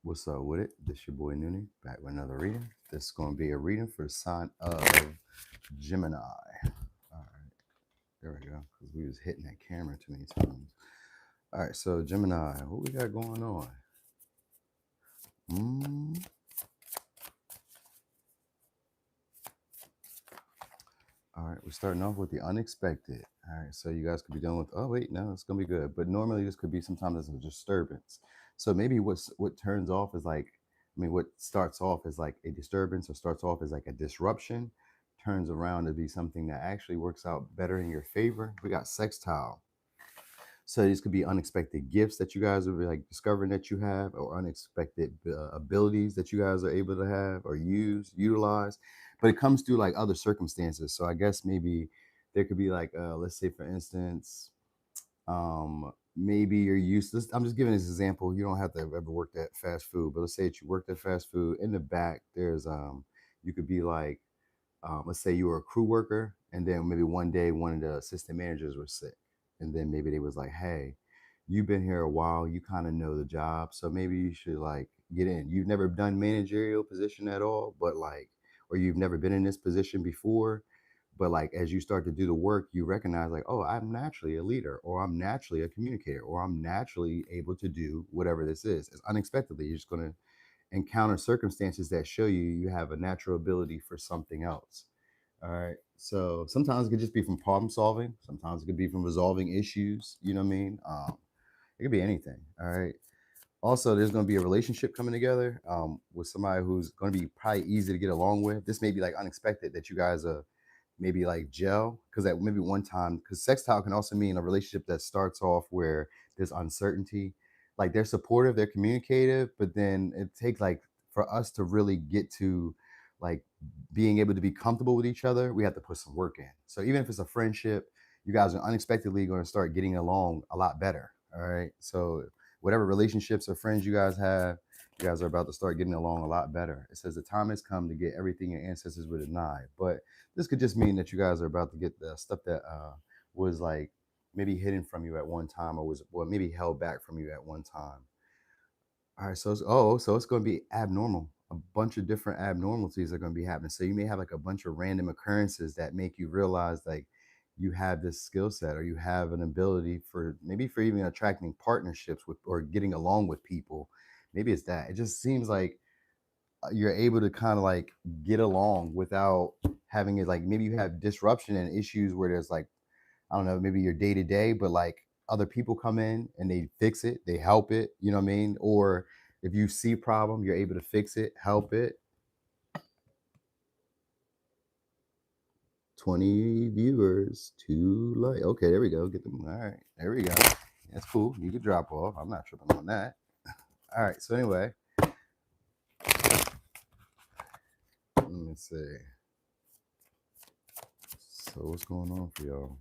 What's up with it? This your boy Noonie back with another reading. This is going to be a reading for the sign of Gemini. All right, there we go. Because we was hitting that camera too many times. All right, so Gemini, what we got going on? Mm, all right, we're starting off with the unexpected. All right, so you guys could be dealing with. Oh wait, no, it's gonna be good. But normally this could be sometimes as a disturbance. So maybe what turns off is like, what starts off as like a disturbance or starts off as like a disruption, turns around to be something that actually works out better in your favor. We got sextile. So these could be unexpected gifts that you guys are like discovering that you have, or unexpected abilities that you guys are able to have or utilize. But it comes through like other circumstances. So I guess maybe there could be like, let's say for instance, maybe you're used to. I'm just giving this example. You don't have to have ever worked at fast food, but let's say that you worked at fast food. In the back, there's you could be like, let's say you were a crew worker, and then maybe one day one of the assistant managers was sick, and then maybe they was like, "Hey, you've been here a while, you kind of know the job, so maybe you should like get in. You've never done managerial position at all, but like, or you've never been in this position before." But like as you start to do the work, you recognize like, oh, I'm naturally a leader, or I'm naturally a communicator, or I'm naturally able to do whatever this is. It's unexpectedly, you're just gonna encounter circumstances that show you have a natural ability for something else. All right. So sometimes it could just be from problem solving. Sometimes it could be from resolving issues. You know what I mean? It could be anything. All right. Also, there's going to be a relationship coming together with somebody who's going to be probably easy to get along with. This may be like unexpected that you guys maybe like gel, because at maybe one time, because sextile can also mean a relationship that starts off where there's uncertainty. Like they're supportive, they're communicative, but then it takes like for us to really get to like being able to be comfortable with each other, we have to put some work in. So even if it's a friendship, you guys are unexpectedly going to start getting along a lot better. All right. So whatever relationships or friends you guys have, you guys are about to start getting along a lot better. It says the time has come to get everything your ancestors were denied. But this could just mean that you guys are about to get the stuff that was like maybe hidden from you at one time, or was well maybe held back from you at one time. All right, so it's going to be abnormal. A bunch of different abnormalities are going to be happening. So you may have like a bunch of random occurrences that make you realize like you have this skill set, or you have an ability for maybe for even attracting partnerships with or getting along with people. Maybe it's that. It just seems like you're able to kind of like get along without having it, like maybe you have disruption and issues where there's like, I don't know, maybe your day to day, but like other people come in and they fix it, they help it, you know what I mean? Or if you see problem, you're able to fix it, help it. 20 viewers, two like, okay, there we go. Get them. All right, there we go. That's cool. You could drop off. I'm not tripping on that. All right. So anyway, let me see. So what's going on for y'all?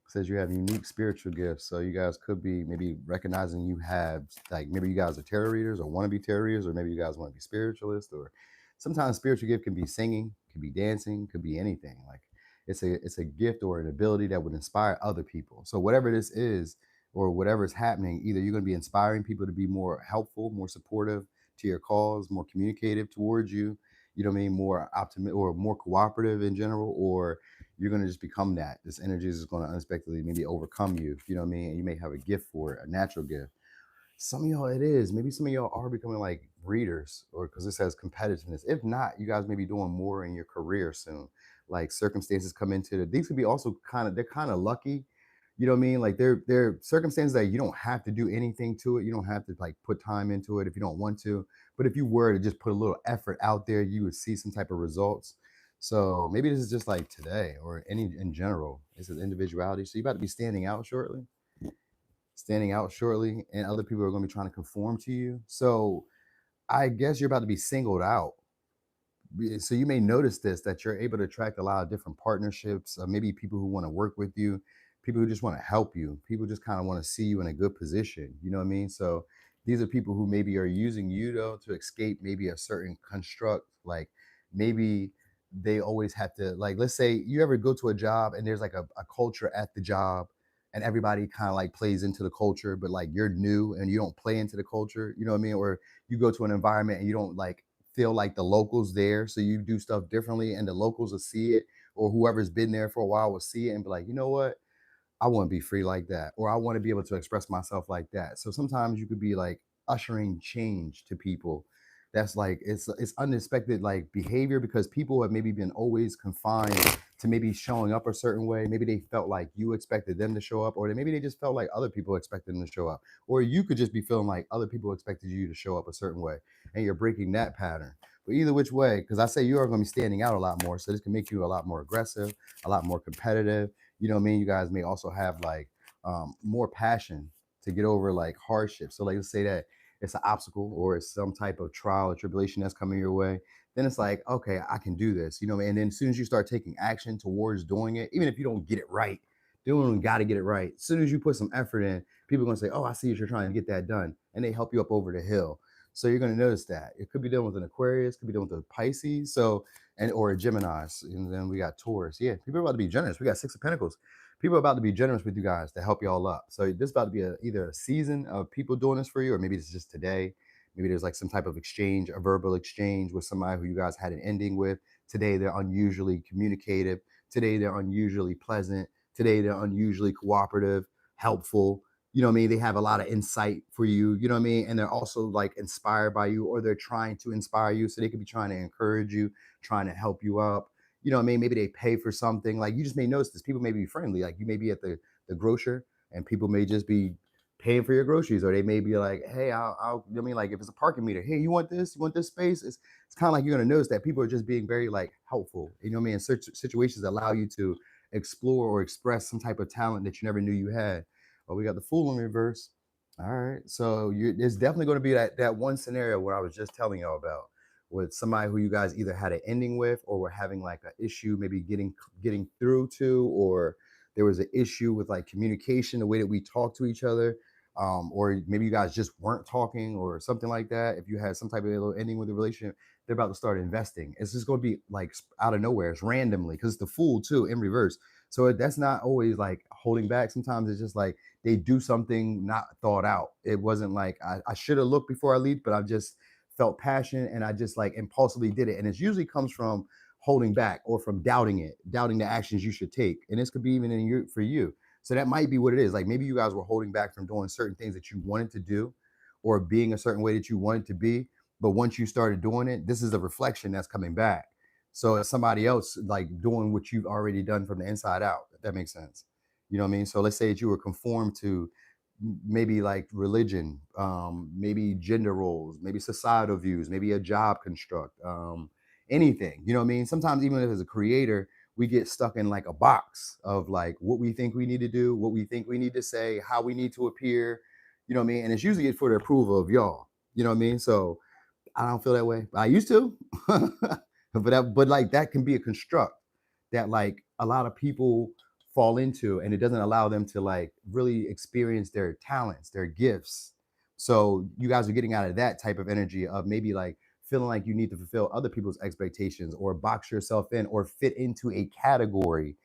Says you have unique spiritual gifts. So you guys could be maybe recognizing you have, like maybe you guys are tarot readers or want to be tarot readers, or maybe you guys want to be spiritualists, or sometimes spiritual gift can be singing, can be dancing, could be anything. Like it's a gift or an ability that would inspire other people. So whatever this is or whatever is happening, either you're going to be inspiring people to be more helpful, more supportive to your cause, more communicative towards you, you know what I mean, more optimistic or more cooperative in general, or you're going to just become that. This energy is going to unexpectedly maybe overcome you, you know what I mean? And you may have a gift for it, a natural gift. Some of y'all, it is. Maybe some of y'all are becoming like readers, or because this has competitiveness. If not, you guys may be doing more in your career soon. Like circumstances come into it. These could be also kind of, they're kind of lucky. You know what I mean? Like they're circumstances that you don't have to do anything to it. You don't have to like put time into it if you don't want to. But if you were to just put a little effort out there, you would see some type of results. So maybe this is just like today or any in general. This is individuality. So you're about to be standing out shortly, and other people are going to be trying to conform to you. So I guess you're about to be singled out. So you may notice this, that you're able to attract a lot of different partnerships, maybe people who want to work with you, people who just want to help you, people just kind of want to see you in a good position. You know what I mean? So these are people who maybe are using you though to escape maybe a certain construct. Like maybe they always have to, like, let's say you ever go to a job and there's like a culture at the job, and everybody kind of like plays into the culture, but like you're new and you don't play into the culture, you know what I mean? Or you go to an environment and you don't like feel like the locals there, so you do stuff differently and the locals will see it, or whoever's been there for a while will see it and be like, you know what, I want to be free like that, or I want to be able to express myself like that. So sometimes you could be like ushering change to people. That's like it's unexpected like behavior, because people have maybe been always confined to maybe showing up a certain way. Maybe they felt like you expected them to show up, or maybe they just felt like other people expected them to show up, or you could just be feeling like other people expected you to show up a certain way, and you're breaking that pattern. But either which way, because I say you are going to be standing out a lot more, so this can make you a lot more aggressive, a lot more competitive. You know what I mean? You guys may also have like more passion to get over like hardship. So like let's say that it's an obstacle or it's some type of trial or tribulation that's coming your way. Then it's like, okay, I can do this, you know. And then as soon as you start taking action towards doing it, even if you don't get it right, you don't got to get it right. As soon as you put some effort in, people are gonna say, "Oh, I see what you're trying to get that done," and they help you up over the hill. So you're gonna notice that it could be done with an Aquarius, could be done with a Pisces. So and or a Gemini, and then we got Taurus. Yeah, people are about to be generous. We got Six of Pentacles. People are about to be generous with you guys to help y'all up. So this is about to be either a season of people doing this for you, or maybe it's just today. Maybe there's like some type of exchange, a verbal exchange with somebody who you guys had an ending with. Today they're unusually communicative. Today they're unusually pleasant. Today they're unusually cooperative, helpful. You know what I mean? They have a lot of insight for you. You know what I mean? And they're also like inspired by you, or they're trying to inspire you. So they could be trying to encourage you, trying to help you up. You know what I mean? Maybe they pay for something. Like you just may notice this. People may be friendly. Like you may be at the grocer and people may just be paying for your groceries, or they may be like, hey, I'll you know what I mean? Like if it's a parking meter, hey, you want this? You want this space? It's kind of like you're gonna notice that people are just being very like helpful. You know what I mean? And situations allow you to explore or express some type of talent that you never knew you had. Oh, we got the Fool in reverse. All right, so there's definitely going to be that one scenario where I was just telling y'all about, with somebody who you guys either had an ending with, or were having like an issue maybe getting through to, or there was an issue with like communication, the way that we talk to each other, or maybe you guys just weren't talking or something like that. If you had some type of little ending with the relationship, they're about to start investing. It's just going to be like out of nowhere. It's randomly, because it's the Fool too in reverse. So that's not always like holding back. Sometimes it's just like they do something not thought out. It wasn't like I should have looked before I leaped, but I just felt passion and I just like impulsively did it. And it usually comes from holding back, or from doubting it, doubting the actions you should take. And this could be even in you for you. So that might be what it is. Like maybe you guys were holding back from doing certain things that you wanted to do, or being a certain way that you wanted to be. But once you started doing it, this is a reflection that's coming back. So it's somebody else like doing what you've already done from the inside out, if that makes sense. You know what I mean? So let's say that you were conformed to maybe like religion, maybe gender roles, maybe societal views, maybe a job construct, anything. You know what I mean? Sometimes even as a creator, we get stuck in like a box of like what we think we need to do, what we think we need to say, how we need to appear. You know what I mean? And it's usually for the approval of y'all. You know what I mean? So I don't feel that way. I used to, but like that can be a construct that like a lot of people fall into, and it doesn't allow them to like really experience their talents, their gifts. So you guys are getting out of that type of energy of maybe like feeling like you need to fulfill other people's expectations, or box yourself in, or fit into a category.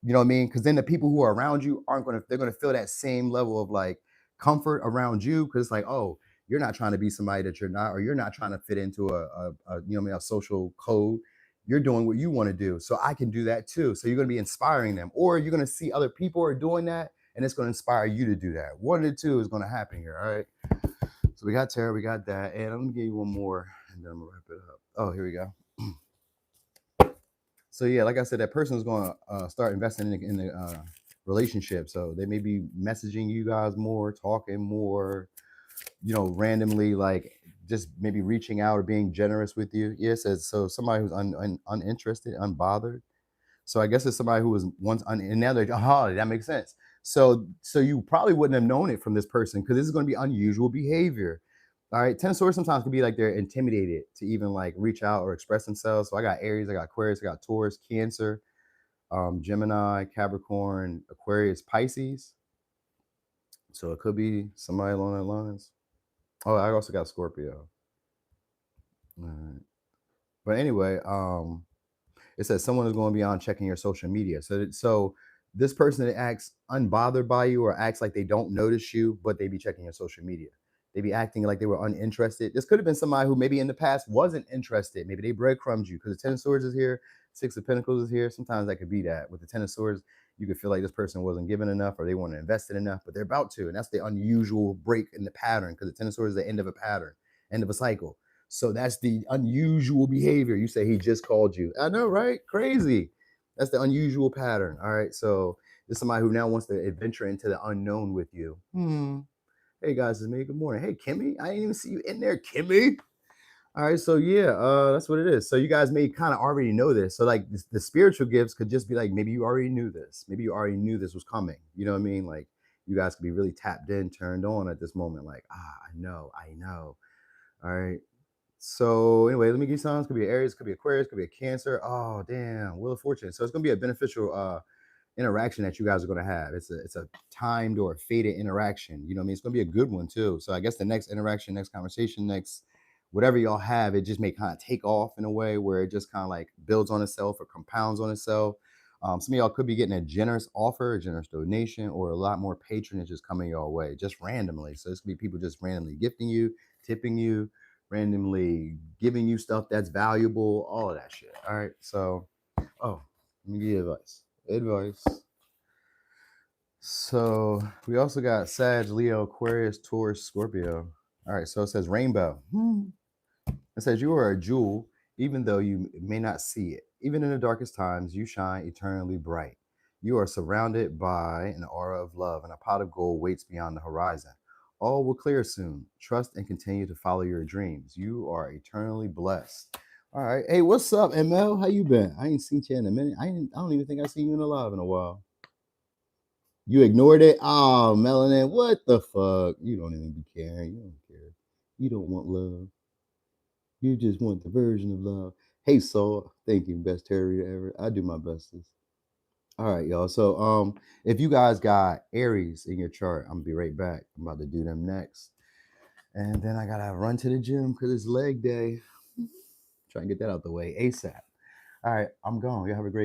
You know what I mean? Because then the people who are around you aren't going to, they're going to feel that same level of like comfort around you, because it's like, oh, you're not trying to be somebody that you're not, or you're not trying to fit into you know what I mean, a social code. You're doing what you want to do. So I can do that too. So you're going to be inspiring them, or you're going to see other people are doing that, and it's going to inspire you to do that. One of the two is going to happen here. All right. So we got Tara, we got that. And I'm going to give you one more, and then I'm going to wrap it up. Oh, here we go. So yeah, like I said, that person is going to start investing in the relationship. So they may be messaging you guys more, talking more, you know, randomly, like just maybe reaching out or being generous with you. Yeah, it says so. Somebody who's uninterested, unbothered. So I guess it's somebody who was once and now they're oh, that makes sense. So you probably wouldn't have known it from this person, because this is going to be unusual behavior. All right, ten of swords sometimes can be like they're intimidated to even like reach out or express themselves. So I got Aries, I got Aquarius, I got Taurus, Cancer, Gemini, Capricorn, Aquarius, Pisces. So it could be somebody along that lines. Oh, I also got Scorpio. All right. But anyway, it says someone is going beyond checking your social media. So This person that acts unbothered by you or acts like they don't notice you, but they be checking your social media. They be acting like they were uninterested. This could have been somebody who maybe in the past wasn't interested. Maybe they breadcrumbed you because the Ten of Swords is here, Six of Pentacles is here. Sometimes that could be that. With the Ten of Swords, you could feel like this person wasn't given enough or they weren't invested enough, but they're about to. And that's the unusual break in the pattern because the Ten of Swords is the end of a pattern, end of a cycle. So that's the unusual behavior. You say he just called you. I know, right? Crazy. That's the unusual pattern. All right. So there's somebody who now wants to adventure into the unknown with you. Hey guys, it's me. Good morning. Hey Kimmy, I didn't even see you in there, Kimmy. All right, so yeah, that's what it is. So you guys may kind of already know this. So like the spiritual gifts could just be like maybe you already knew this. Maybe you already knew this was coming. You know what I mean? Like you guys could be really tapped in, turned on at this moment. Like I know, I know. All right. So anyway, let me give you some. It could be Aries, could be Aquarius, could be a Cancer. Oh damn, Wheel of Fortune. So it's gonna be a beneficial interaction that you guys are going to have. It's a timed or a fated interaction. You know what I mean? It's going to be a good one too. So I guess the next interaction, next conversation, next whatever y'all have, it just may kind of take off in a way where it just kind of like builds on itself or compounds on itself. Some of y'all could be getting a generous offer, a generous donation, or a lot more patronage is coming your way just randomly. So this could be people just randomly gifting you, tipping you, randomly giving you stuff that's valuable, all of that shit. All right. So, oh, let me give you advice. Advice. So we also got Sag, Leo, Aquarius, Taurus, Scorpio. All right, so it says rainbow. It says you are a jewel, even though you may not see it. Even in the darkest times, you shine eternally bright. You are surrounded by an aura of love, and a pot of gold waits beyond the horizon. All will clear soon. Trust and continue to follow your dreams. You are eternally blessed. All right. Hey, what's up, ML? How you been? I ain't seen you in a minute. I don't even think I seen you in alive in a while. You ignored it? Oh, Melanin, what the fuck? You don't even be caring. You don't care. You don't want love. You just want the version of love. Hey, Soul, thank you. Best terror ever. I do my bestest. All right, y'all. So, if you guys got Aries in your chart, I'm gonna be right back. I'm about to do them next. And then I gotta run to the gym because it's leg day. Try and get that out the way ASAP. All right, I'm gone. Y'all have a great